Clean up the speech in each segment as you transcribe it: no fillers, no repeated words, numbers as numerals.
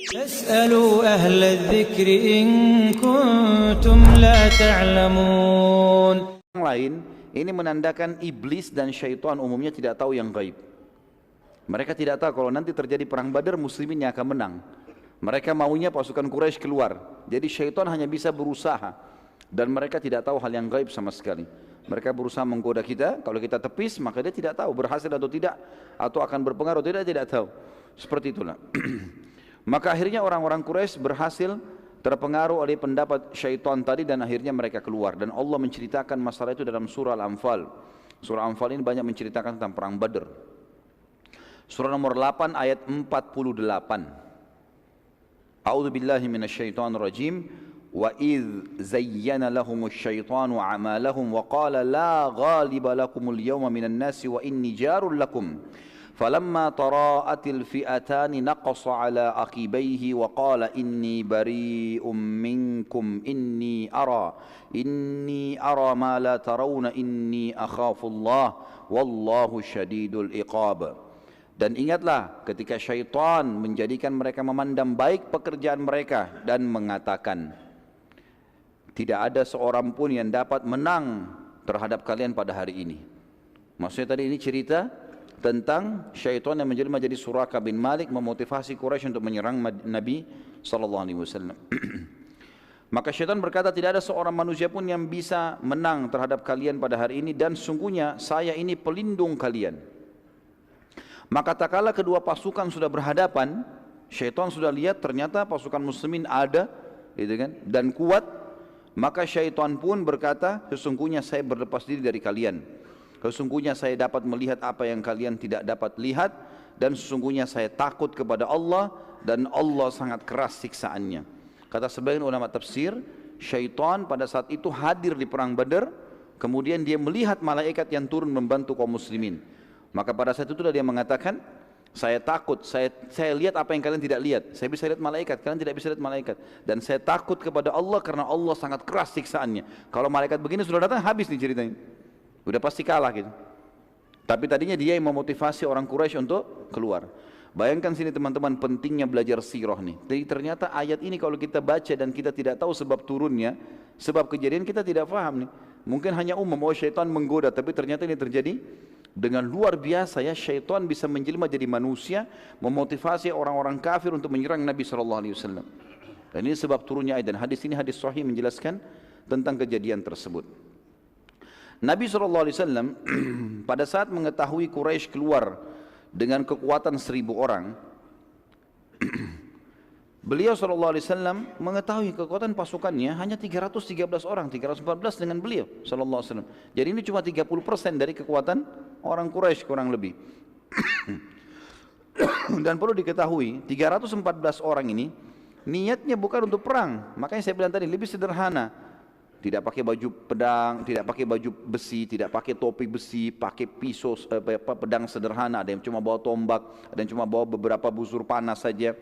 فاسألوا أهل الذكر إن كنتم لا تعلمون. Yang lain, ini menandakan iblis dan syaitan umumnya tidak tahu yang gaib. Mereka tidak tahu kalau nanti terjadi perang Badar, muslimin yang akan menang. Mereka maunya pasukan Quraisy keluar. Jadi syaitan hanya bisa berusaha, dan mereka tidak tahu hal yang gaib sama sekali. Mereka berusaha menggoda kita, kalau kita tepis maka dia tidak tahu berhasil atau tidak, atau akan berpengaruh atau tidak tahu. Seperti itulah. Maka akhirnya orang-orang Quraisy berhasil terpengaruh oleh pendapat syaitan tadi, dan akhirnya mereka keluar. Dan Allah menceritakan masalah itu dalam surah Al-Anfal. Surah Al-Anfal ini banyak menceritakan tentang perang Badr. Surah nomor 8 ayat 48. A'udzu billahi minasyaitonir rajim. Wa idz zayyana lahumus syaitanu a'malahum wa qala la ghaliba lakumul yawma minan nasi wa inni jarul lakum. فلما تراءت الفئتان نقص على عقبيه وقال إني بريء منكم إني أرى ما لا ترون إني أخاف الله والله شديد العقاب. Dan ingatlah ketika syaitan menjadikan mereka memandang baik pekerjaan mereka dan mengatakan, tidak ada seorang pun yang dapat menang terhadap kalian pada hari ini. Maksudnya tadi ini cerita tentang syaitan yang menjelma jadi Suraka bin Malik memotivasi Quraisy untuk menyerang Nabi SAW. Maka syaitan berkata, tidak ada seorang manusia pun yang bisa menang terhadap kalian pada hari ini, dan sungguhnya saya ini pelindung kalian. Maka tak kala kedua pasukan sudah berhadapan, syaitan sudah lihat ternyata pasukan muslimin ada, gitu kan, dan kuat. Maka syaitan pun berkata, sesungguhnya saya berlepas diri dari kalian. Sesungguhnya saya dapat melihat apa yang kalian tidak dapat lihat, dan sesungguhnya saya takut kepada Allah, dan Allah sangat keras siksaannya. Kata sebagian ulama tafsir, syaitan pada saat itu hadir di perang Badar, kemudian dia melihat malaikat yang turun membantu kaum muslimin. Maka pada saat itu dia mengatakan, saya takut, saya lihat apa yang kalian tidak lihat. Saya bisa lihat malaikat, kalian tidak bisa lihat malaikat. Dan saya takut kepada Allah karena Allah sangat keras siksaannya. Kalau malaikat begini sudah datang, habis nih ceritanya. Udah pasti kalah gitu. Tapi tadinya dia yang memotivasi orang Quraisy untuk keluar. Bayangkan sini teman-teman pentingnya belajar sirah nih. Jadi ternyata ayat ini kalau kita baca dan kita tidak tahu sebab turunnya, sebab kejadian, kita tidak paham nih. Mungkin hanya umum, oh syaitan menggoda, tapi ternyata ini terjadi dengan luar biasa ya. Syaitan bisa menjelma jadi manusia, memotivasi orang-orang kafir untuk menyerang Nabi SAW. Dan ini sebab turunnya ayat, dan hadis ini hadis sahih menjelaskan tentang kejadian tersebut. Nabi SAW pada saat mengetahui Quraisy keluar dengan kekuatan 1000 orang, beliau SAW mengetahui kekuatan pasukannya hanya 313 orang, 314 dengan beliau SAW. Jadi ini cuma 30% dari kekuatan orang Quraisy kurang lebih. Dan perlu diketahui 314 orang ini niatnya bukan untuk perang. Makanya saya bilang tadi lebih sederhana. Tidak pakai baju pedang, tidak pakai baju besi, tidak pakai topi besi, pakai pisau, pedang sederhana. Ada yang cuma bawa tombak, ada yang cuma bawa beberapa busur panah saja.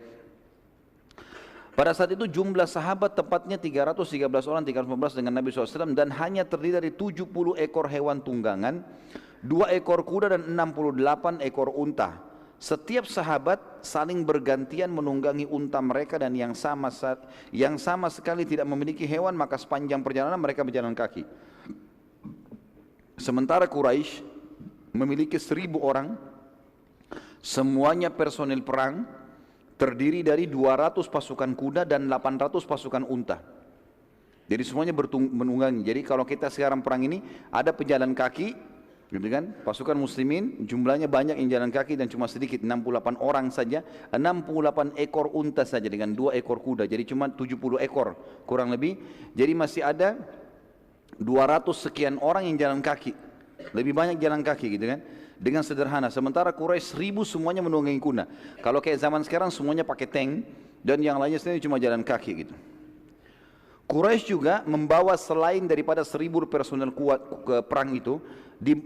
Pada saat itu jumlah sahabat tepatnya 313 orang, 314 dengan Nabi SAW, dan hanya terdiri dari 70 ekor hewan tunggangan, 2 ekor kuda dan 68 ekor unta. Setiap sahabat saling bergantian menunggangi unta mereka, dan yang sama sekali tidak memiliki hewan, maka sepanjang perjalanan mereka berjalan kaki. Sementara Quraisy memiliki 1000 orang, semuanya personil perang, terdiri dari 200 pasukan kuda dan 800 pasukan unta. Jadi semuanya menunggangi. Jadi kalau kita sekarang perang ini ada pejalan kaki, gitu kan? Pasukan muslimin jumlahnya banyak yang jalan kaki dan cuma sedikit, 68 orang saja, 68 ekor unta saja dengan 2 ekor kuda, jadi cuma 70 ekor kurang lebih. Jadi masih ada 200 sekian orang yang jalan kaki, lebih banyak jalan kaki gitu kan, dengan sederhana. Sementara Quraisy 1000 semuanya menunggangi kuda. Kalau kayak zaman sekarang semuanya pakai tank, dan yang lainnya sendiri cuma jalan kaki gitu. Quraisy juga membawa selain daripada 1000 personel kuat ke perang itu,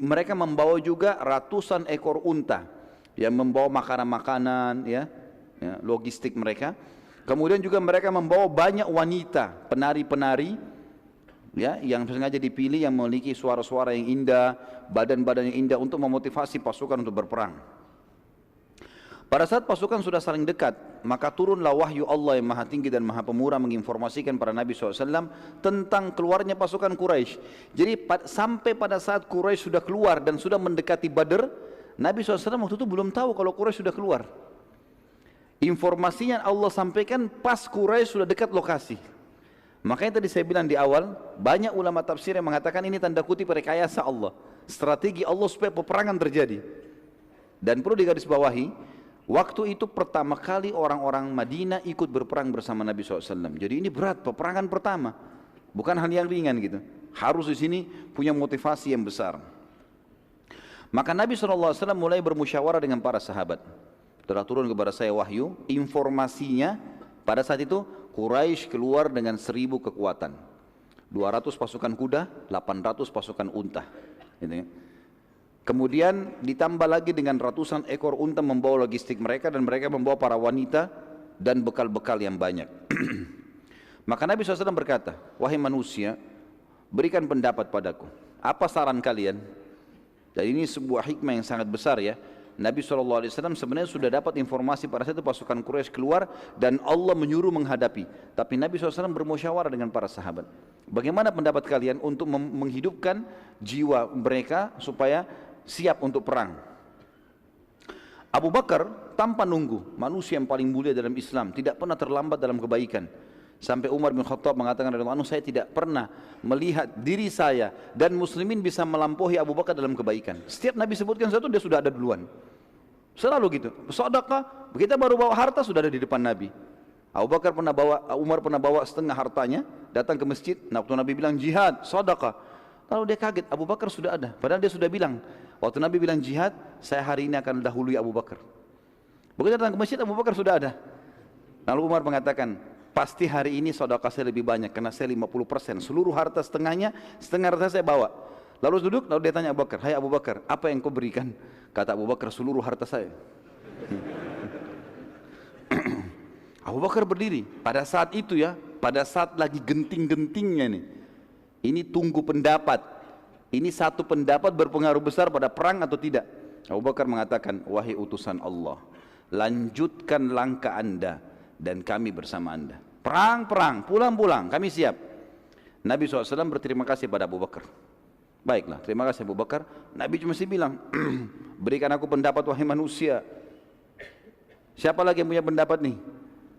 mereka membawa juga ratusan ekor unta yang membawa makanan-makanan, ya, logistik mereka. Kemudian juga mereka membawa banyak wanita, penari-penari, ya, yang sengaja dipilih, yang memiliki suara-suara yang indah, badan-badan yang indah untuk memotivasi pasukan untuk berperang. Pada saat pasukan sudah saling dekat, maka turunlah wahyu Allah yang maha tinggi dan maha pemurah menginformasikan pada Nabi SAW tentang keluarnya pasukan Quraisy. Jadi sampai pada saat Quraisy sudah keluar dan sudah mendekati Badr, Nabi SAW waktu itu belum tahu kalau Quraisy sudah keluar. Informasinya Allah sampaikan pas Quraisy sudah dekat lokasi. Makanya tadi saya bilang di awal, banyak ulama tafsir yang mengatakan ini tanda kutip rekayasa Allah, strategi Allah supaya peperangan terjadi. Dan perlu digarisbawahi, waktu itu pertama kali orang-orang Madinah ikut berperang bersama Nabi SAW. Jadi ini berat, peperangan pertama, bukan hal yang ringan gitu. Harus di sini punya motivasi yang besar. Maka Nabi SAW mulai bermusyawarah dengan para sahabat. Telah turun kepada saya wahyu, informasinya pada saat itu Quraisy keluar dengan 1000 kekuatan, 200 pasukan kuda, 800 pasukan unta. Gitu ya. Kemudian ditambah lagi dengan ratusan ekor unta membawa logistik mereka, dan mereka membawa para wanita dan bekal-bekal yang banyak. Maka Nabi SAW berkata, wahai manusia, berikan pendapat padaku, apa saran kalian? Dan ini sebuah hikmah yang sangat besar ya. Nabi SAW sebenarnya sudah dapat informasi pada saat itu pasukan Quraisy keluar dan Allah menyuruh menghadapi. Tapi Nabi SAW bermusyawarah dengan para sahabat. Bagaimana pendapat kalian untuk menghidupkan jiwa mereka supaya siap untuk perang? Abu Bakar tanpa nunggu, manusia yang paling mulia dalam Islam, tidak pernah terlambat dalam kebaikan. Sampai Umar bin Khattab mengatakan, saya tidak pernah melihat diri saya dan muslimin bisa melampaui Abu Bakar dalam kebaikan. Setiap Nabi sebutkan satu, dia sudah ada duluan. Selalu gitu. Sedekah, kita baru bawa harta sudah ada di depan Nabi. Umar pernah bawa setengah hartanya, datang ke masjid. Nah, waktu Nabi bilang jihad, sedekah, lalu dia kaget, Abu Bakar sudah ada. Padahal dia sudah bilang, waktu Nabi bilang jihad, saya hari ini akan dahului Abu Bakar. Begitu datang ke masjid, Abu Bakar sudah ada. Lalu Umar mengatakan, pasti hari ini sedekah saya lebih banyak, karena saya 50%, seluruh harta setengahnya, setengah harta saya bawa. Lalu duduk, lalu dia tanya Abu Bakar, hai Abu Bakar, apa yang kau berikan? Kata Abu Bakar, seluruh harta saya. Abu Bakar berdiri, pada saat itu ya, pada saat lagi genting-gentingnya nih, ini tunggu pendapat, ini satu pendapat berpengaruh besar pada perang atau tidak. Abu Bakar mengatakan, wahai utusan Allah, lanjutkan langkah anda dan kami bersama anda. Perang, pulang, kami siap. Nabi SAW berterima kasih pada Abu Bakar. Baiklah, terima kasih Abu Bakar. Nabi cuma bilang, berikan aku pendapat wahai manusia. Siapa lagi yang punya pendapat nih?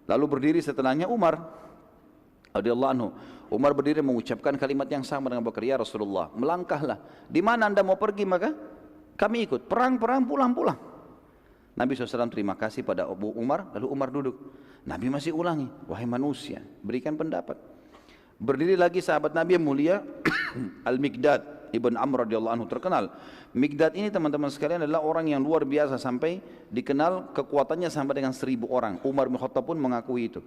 Lalu berdiri setelahnya Umar radhiyallahu anhu. Umar berdiri mengucapkan kalimat yang sama dengan Abu Bakar, ya Rasulullah, melangkahlah. Di mana anda mau pergi maka kami ikut. Perang, pulang. Nabi SAW terima kasih pada Abu Umar, lalu Umar duduk. Nabi masih ulangi, wahai manusia, berikan pendapat. Berdiri lagi sahabat Nabi yang mulia, Al-Miqdad Ibn Amr radhiyallahu anhu, terkenal. Miqdad ini teman-teman sekalian adalah orang yang luar biasa, sampai dikenal kekuatannya sampai dengan 1000 orang. Umar bin Khattab pun mengakui itu.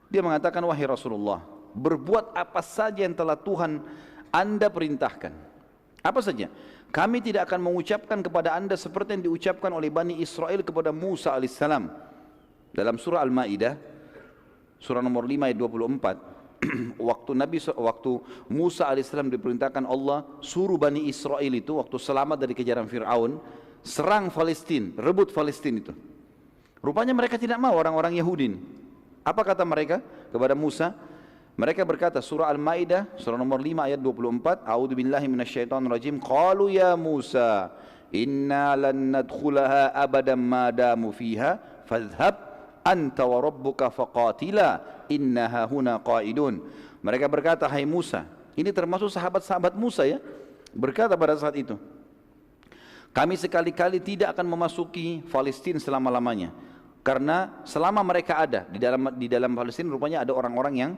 Dia mengatakan, wahai Rasulullah, berbuat apa saja yang telah Tuhan anda perintahkan. Apa saja? Kami tidak akan mengucapkan kepada anda seperti yang diucapkan oleh Bani Israel kepada Musa alaihissalam. Dalam surah Al-Ma'idah, surah nomor 5 ayat 24. waktu Musa alaihissalam diperintahkan Allah suruh Bani Israel itu, waktu selamat dari kejaran Fir'aun, serang Palestina, rebut Palestina itu. Rupanya mereka tidak mau, orang-orang Yahudi. Apa kata mereka kepada Musa? Mereka berkata, surah Al-Ma'idah, surah nomor 5 ayat 24, A'udzubillahi minasyaitonirrajim, qalu ya Musa, inna lan nadkhulaha abadan ma damu fiha, fadhhab anta wa rabbuka faqatila innaha huna qaidun. Mereka berkata, hai Musa, ini termasuk sahabat-sahabat Musa ya, berkata pada saat itu, kami sekali-kali tidak akan memasuki Palestina selama-lamanya, karena selama mereka ada di dalam Palestina, rupanya ada orang-orang yang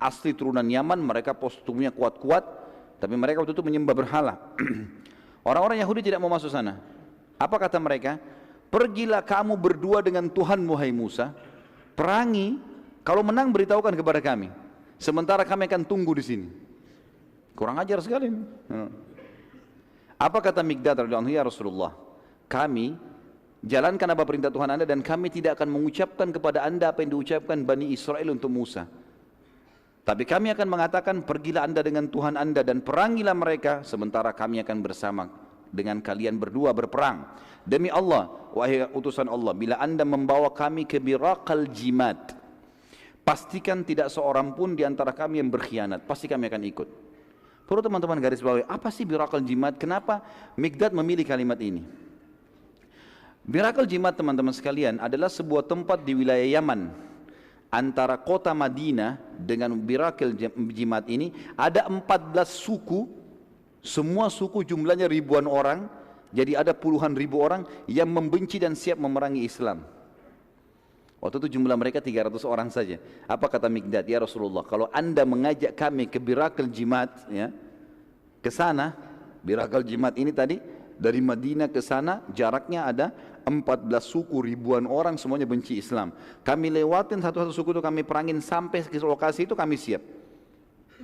asli turunan Yaman, mereka postumnya kuat-kuat, tapi mereka waktu itu menyembah berhala. Orang-orang Yahudi tidak mau masuk sana. Apa kata mereka? Pergilah kamu berdua dengan Tuhanmu hai Musa, perangi, kalau menang beritahukan kepada kami, sementara kami akan tunggu di sini. Kurang ajar sekali. Apa kata Miqdad radhiyallahu anhu, ya Rasulullah, kami jalankan apa perintah Tuhan anda dan kami tidak akan mengucapkan kepada anda apa yang diucapkan Bani Israel untuk Musa. Tapi kami akan mengatakan, pergilah anda dengan Tuhan anda dan perangilah mereka, sementara kami akan bersama dengan kalian berdua berperang. Demi Allah, wahai utusan Allah, bila anda membawa kami ke Biraqal Jimad, pastikan tidak seorang pun di antara kami yang berkhianat, pasti kami akan ikut. Perlu teman-teman garis bawahi, apa sih Biraqal Jimad? Kenapa Mikdad memilih kalimat ini? Biraqal Jimad, teman-teman sekalian, adalah sebuah tempat di wilayah Yaman. Antara kota Madinah dengan Biraqal Jimad ini ada 14 suku, semua suku jumlahnya ribuan orang, jadi ada puluhan ribu orang yang membenci dan siap memerangi Islam. Waktu itu jumlah mereka 300 orang saja. Apa kata Mikdad? Ya Rasulullah, kalau anda mengajak kami ke Biraqal Jimad, ya, ke sana, Biraqal Jimad ini tadi dari Madinah ke sana jaraknya ada 14 suku, ribuan orang, semuanya benci Islam. Kami lewatin satu-satu suku itu, kami perangin sampai ke lokasi itu, kami siap.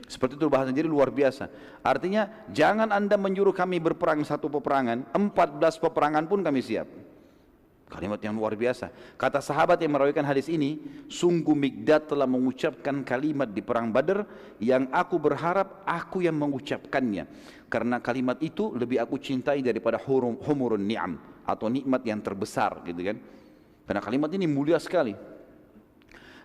Seperti itu bahasa, jadi luar biasa. Artinya jangan anda menyuruh kami berperang satu peperangan, 14 peperangan pun kami siap. Kalimat yang luar biasa. Kata sahabat yang merawikan hadis ini, sungguh Mikdad telah mengucapkan kalimat di perang Badar yang aku berharap aku yang mengucapkannya, karena kalimat itu lebih aku cintai daripada humurun ni'am, atau nikmat yang terbesar, gitu kan. Karena kalimat ini mulia sekali.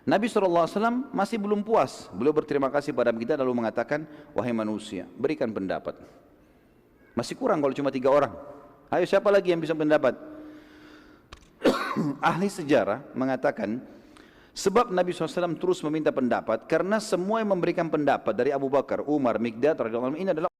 Nabi SAW masih belum puas. Beliau berterima kasih pada kita lalu mengatakan, wahai manusia, berikan pendapat. Masih kurang kalau cuma 3 orang. Ayo, siapa lagi yang bisa pendapat? Ahli sejarah mengatakan, sebab Nabi SAW terus meminta pendapat karena semua yang memberikan pendapat dari Abu Bakar, Umar, Mikdad radhiyallahu anhu ini adalah